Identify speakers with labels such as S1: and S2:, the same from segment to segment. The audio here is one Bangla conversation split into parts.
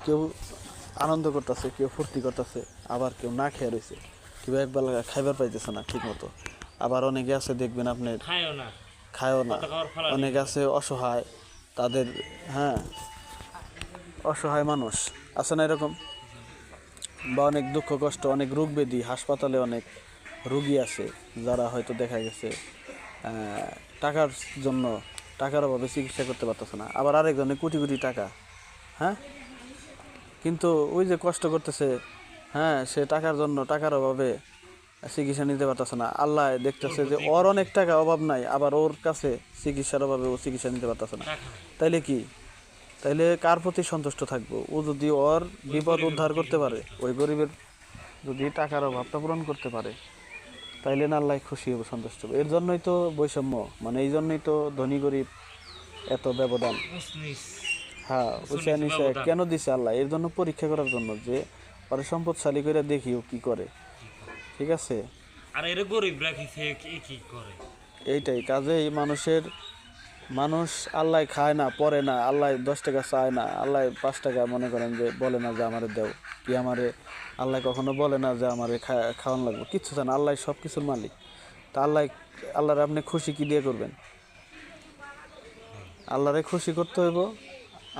S1: কেউ আনন্দ করতেছে, কেউ ফুর্তি করতেছে, আবার কেউ না খেয়ে রয়েছে, কেউ একবেলা খাইবার পাইতেছে না ঠিক মতো। আবার অনেকে আছে দেখবেন আপনি খায়ও না, অনেকে আছে অসহায়, তাদের হ্যাঁ অসহায় মানুষ আছে না এরকম, বা অনেক দুঃখ কষ্ট, অনেক রোগ ব্যাধি, হাসপাতালে অনেক রুগী আছে যারা হয়তো দেখা গেছে টাকার জন্য, টাকার অভাবে চিকিৎসা করতে পারতেছে না। আবার আরেকজনে কোটি কোটি টাকা, হ্যাঁ, কিন্তু ওই যে কষ্ট করতেছে, হ্যাঁ, সে টাকার জন্য, টাকার অভাবে চিকিৎসা নিতে পারতেছে না। আল্লাহ দেখতেছে যে ওর অনেক টাকা অভাব নাই, আবার ওর কাছে চিকিৎসার অভাবে ও চিকিৎসা নিতে পারতেছে না। তাইলে কি, তাইলে কার প্রতি সন্তুষ্ট থাকবো? ও যদি ওর বিপদ উদ্ধার করতে পারে, ওই গরিবের যদি টাকার অভাবটা পূরণ করতে পারে, তাইলে না আল্লাহ খুশি হবে, সন্তুষ্ট হবে। এর জন্যই তো বৈষম্য, মানে এই জন্যই তো ধনী গরিব এত ব্যবধান। হ্যাঁ, উঁচা নিচে কেন দিছে আল্লাহ? এর জন্য, পরীক্ষা করার জন্য, যে পরে সম্পদশালী করে দেখি ও কি করে। ঠিক আছে,
S2: আর এর গরিবরা কি করে?
S1: এইটাই কাজেই মানুষ আল্লাহ খায় না, পরে না, আল্লাহ 10 টাকা চায় না, আল্লাহ 5 টাকা মনে করেন যে বলে না যে আমারে দেও, কি আমারে আল্লাহ কখনো বলে না যে আমারে খাওয়ান লাগবে, কিচ্ছু চায় না। আল্লাহ সব কিছুর মালিক। তা আল্লাহরে আপনি খুশি কি দিয়ে করবেন? আল্লাহরে খুশি করতে হইব,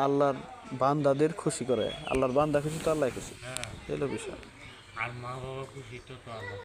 S1: আল্লাহর বান্দাদের খুশি করে। আল্লাহর বান্দা খুশি তো আল্লাহ খুশি, এই হলো বিষয়।
S2: আর মা বাবা খুশি তো আল্লাহ